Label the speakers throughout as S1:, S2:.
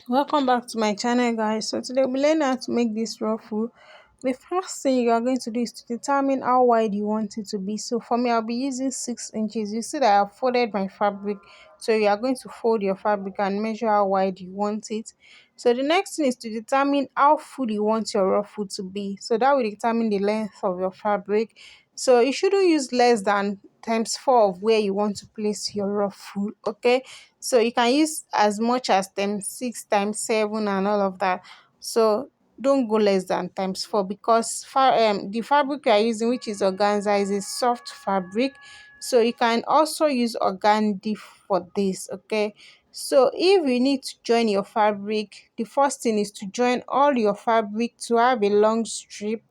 S1: Welcome back to my channel, guys. So today we'll learn how to make this ruffle. The first thing you are going to do is to determine how wide you want it to be. So for me, I'll be using 6 inches. You see that I've folded my fabric, so you are going to fold your fabric and measure how wide you want it. So the next thing is to determine how full you want your ruffle to be, so that will determine the length of your fabric. So you shouldn't use less than times 4 of where you want to place your ruffle. Okay, so you can use as much as times 6, times 7, and all of that. So don't go less than times 4, because the fabric you are using, which is organza, is a soft fabric. So you can also use organdy for this. Okay, so if you need to join your fabric, the first thing is to join all your fabric to have a long strip.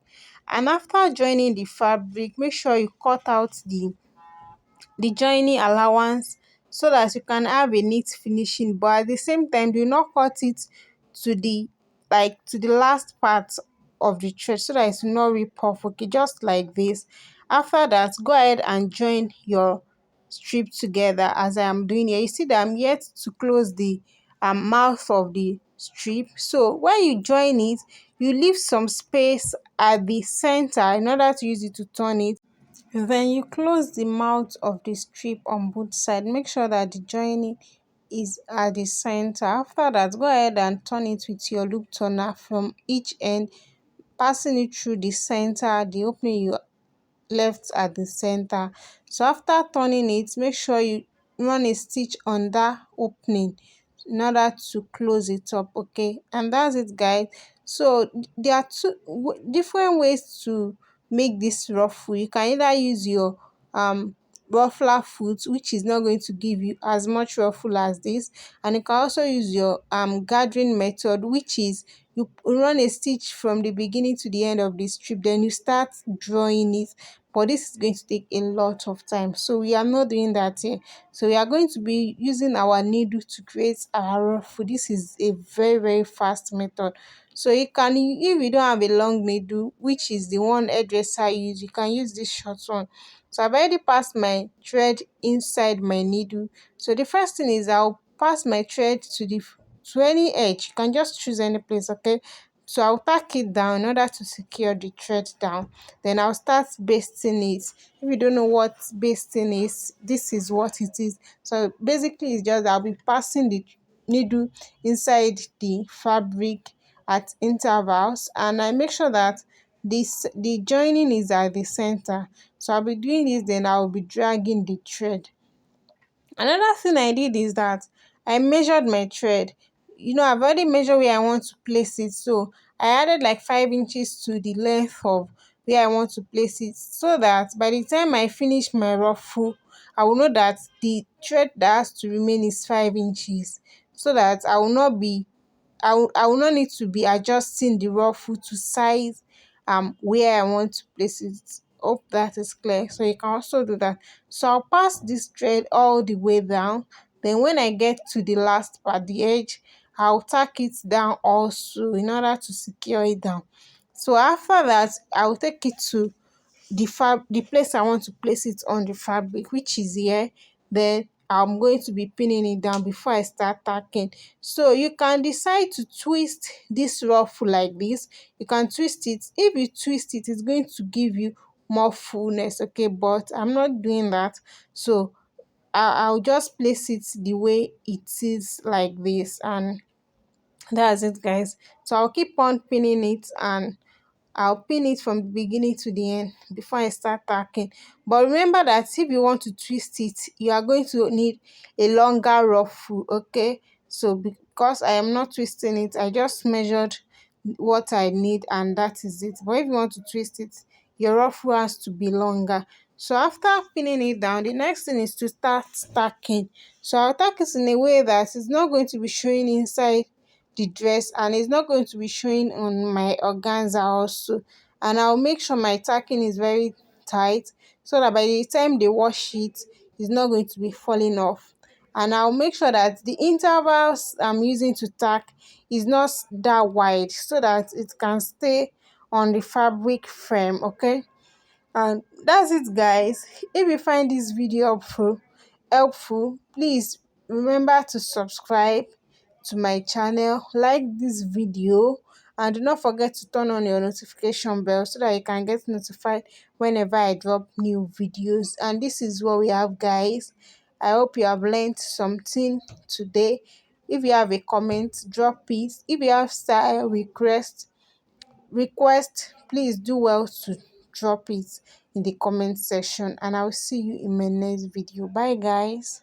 S1: And after joining the fabric, make sure you cut out the joining allowance, so that you can have a neat finishing, but at the same time do not cut it to the to the last part of the thread, so that it will not rip off. Okay, just like this. After that, go ahead and join your strip together as I am doing here. You see that I'm yet to close the mouth of the strip. So when you join it, you leave some space at the center in order to use it to turn it. Then you close the mouth of the strip on both sides. Make sure that the joining is at the center. After that, go ahead and turn it with your loop turner from each end, passing it through the center, the opening you left at the center. So after turning it, make sure you run a stitch on that opening in order to close it up. Okay, and that's it, guys. So there are different ways to make this ruffle. You can either use your ruffler foot, which is not going to give you as much ruffle as this, and you can also use your gathering method, which is you run a stitch from the beginning to the end of the strip, then you start drawing it. But this is going to take a lot of time, so we are not doing that here. So we are going to be using our needle to create our ruffle. This is a very fast method. So you can, if you don't have a long needle, which is the one hairdresser use, you can use this short one. So I've already passed my thread inside my needle. So the first thing is I'll pass my thread to any edge. You can just choose any place. Okay, so I'll tack it down in order to secure the thread down. Then I'll start basting it. If you don't know what basting is, this is what it is. So basically it's just I'll be passing the needle inside the fabric at intervals, and I make sure that the joining is at the center. So I'll be doing this, then I'll be dragging the thread. Another thing I did is that I measured my thread. I've already measured where I want to place it. So I added like 5 inches to the length of where I want to place it, so that by the time I finish my ruffle, I will know that the thread that has to remain is 5 inches, so that I will not need to be adjusting the ruffle to size where I want to place it. Hope that is clear. So you can also do that. So I'll pass this thread all the way down. Then when I get to the last part, the edge, I'll tack it down also in order to secure it down. So after that, I'll take it to the place I want to place it on the fabric, which is here. Then I'm going to be pinning it down before I start tacking. So you can decide to twist this ruffle like this. You can twist it. If you twist it, it's going to give you more fullness. Okay, but I'm not doing that. So I'll just place it the way it is, like this, and that's it, guys. So I'll keep on pinning it, and I'll pin it from the beginning to the end before I start tacking. But remember that if you want to twist it, you are going to need a longer ruffle. Okay, so because I am not twisting it, I just measured what I need, and that is it. But if you want to twist it, your ruffle has to be longer. So after pinning it down, the next thing is to start stacking. So I'll tack it in a way that it's not going to be showing inside the dress, and it's not going to be showing on my organza also. And I'll make sure my tacking is very tight, so that by the time they wash it, it's not going to be falling off. And I'll make sure that the intervals I'm using to tack is not that wide, so that it can stay on the fabric frame. Okay, and that's it, guys. If you find this video helpful, please remember to subscribe, to my channel, like this video, and do not forget to turn on your notification bell so that you can get notified whenever I drop new videos. And this is what we have, guys. I hope you have learned something today. If you have a comment, drop it. If you have style request, please do well to drop it in the comment section, and I'll see you in my next video. Bye, guys.